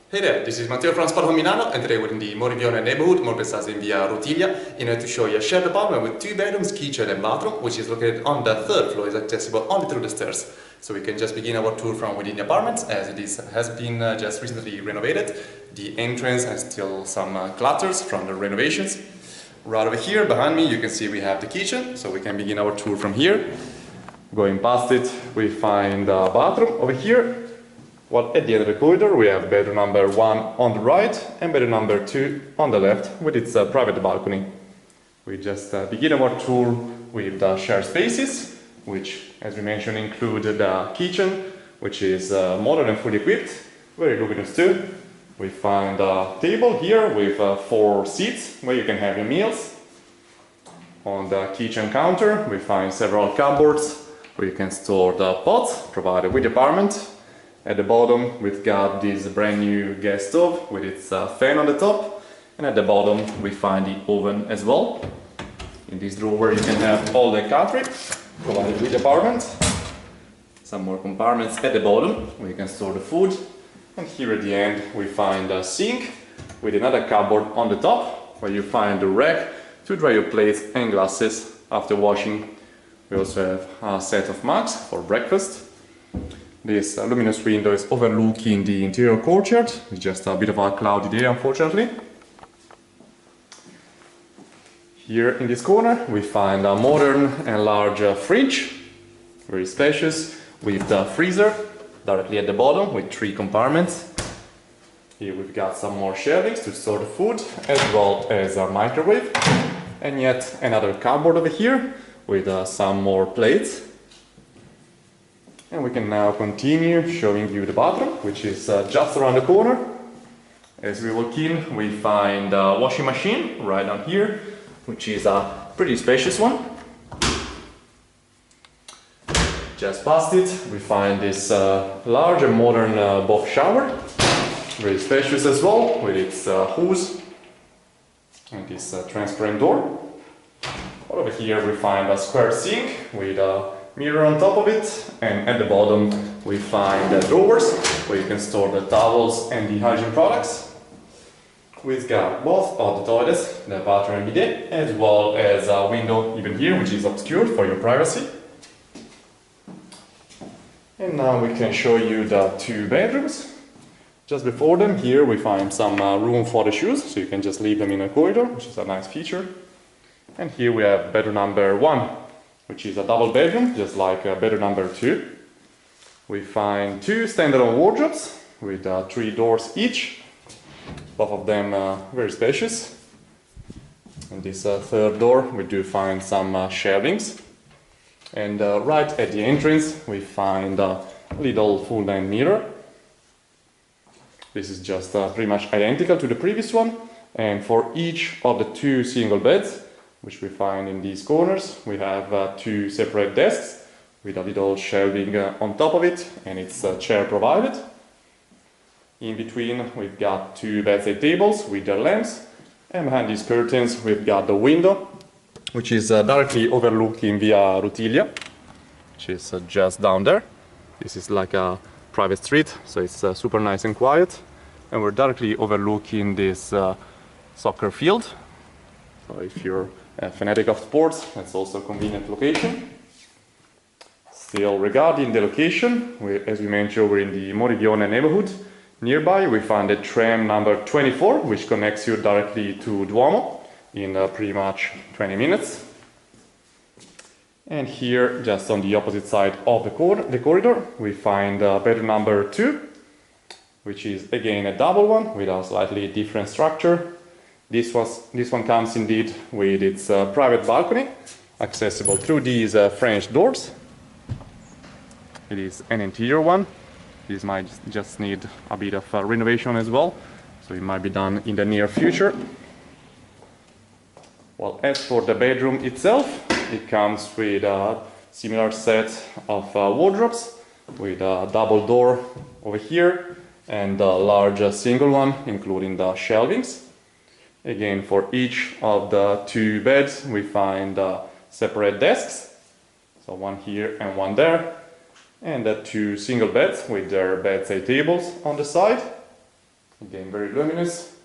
Hey there, this is Matteo from Spotahome Milano, and today we're in the Morivione neighborhood, more precisely in Via Rutiglia, in order to show you a shared apartment with 2 bedrooms, kitchen and bathroom, which is located on the 3rd floor, is accessible only through the stairs. So we can just begin our tour from within the apartment, as has been just recently renovated. The entrance has still some clutters from the renovations. Right over here, behind me, you can see we have the kitchen, so we can begin our tour from here. Going past it, we find the bathroom over here. Well, at the end of the corridor, we have bedroom number 1 on the right and bedroom number 2 on the left with its private balcony. We just begin our tour with the shared spaces, which, as we mentioned, include the kitchen, which is modern and fully equipped, very luminous too. We find a table here with 4 seats where you can have your meals. On the kitchen counter, we find several cupboards where you can store the pots provided with the apartment. At the bottom, we've got this brand new gas stove with its fan on the top, and at the bottom we find the oven as well. In this drawer you can have all the cutlery provided with the apartment. Some more compartments at the bottom where you can store the food, and here at the end we find a sink with another cupboard on the top where you find the rack to dry your plates and glasses after washing. We also have a set of mugs for breakfast. This luminous window is overlooking the interior courtyard. It's just a bit of a cloudy day, unfortunately. Here in this corner we find a modern and large fridge, very spacious, with the freezer directly at the bottom with 3 compartments. Here we've got some more shelvings to store the food, as well as a microwave, and yet another cupboard over here with some more plates. And we can now continue showing you the bathroom, which is just around the corner. As we walk in, we find a washing machine right down here, which is a pretty spacious one. Just past it, we find this large and modern bath shower, very spacious as well, with its hose and this transparent door. Over here we find a square sink with a mirror on top of it, and at the bottom we find the drawers where you can store the towels and the hygiene products. We've got both of the toilets, the bathroom and bidet, as well as a window even here, which is obscured for your privacy. And now we can show you the 2 bedrooms. Just before them, here we find some room for the shoes, so you can just leave them in a corridor, which is a nice feature. And here we have bedroom number 1, which is a double bedroom, just like bedroom number 2. We find 2 standalone wardrobes with 3 doors each, both of them very spacious. In this 3rd door we do find some shelvings, and right at the entrance we find a little full-length mirror. This is just pretty much identical to the previous one, and for each of the 2 single beds, which we find in these corners, we have 2 separate desks with a little shelving on top of it, and it's a chair provided. In between we've got 2 bedside tables with their lamps, and behind these curtains we've got the window, which is directly overlooking Via Rutiglia, which is just down there. This is like a private street, so it's super nice and quiet, and we're directly overlooking this soccer field. So if you're a fanatic of sports, that's also a convenient location. Still, regarding the location, as we mentioned, we're in the Morivione neighborhood. Nearby we find the tram number 24, which connects you directly to Duomo in pretty much 20 minutes. And here, just on the opposite side of the corridor, we find bedroom number 2, which is again a double one with a slightly different structure. This one comes indeed with its private balcony, accessible through these French doors. It is an interior one. This might just need a bit of renovation as well, so it might be done in the near future. Well, as for the bedroom itself, it comes with a similar set of wardrobes with a double door over here and a large single one, including the shelvings. Again, for each of the 2 beds we find separate desks, so one here and one there, and 2 single beds with their bedside tables on the side. Again, very luminous.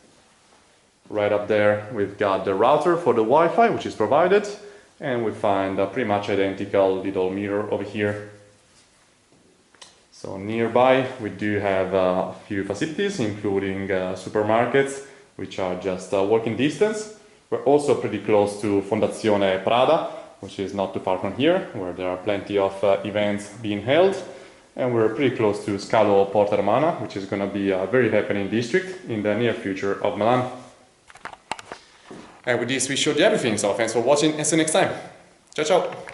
Right up there we've got the router for the Wi-Fi, which is provided, and we find a pretty much identical little mirror over here. So nearby we do have a few facilities, including supermarkets, which are just walking distance. We're also pretty close to Fondazione Prada, which is not too far from here, where there are plenty of events being held. And we're pretty close to Scalo Porta Romana, which is going to be a very happening district in the near future of Milan. And with this we showed you everything, so thanks for watching and see you next time. Ciao ciao!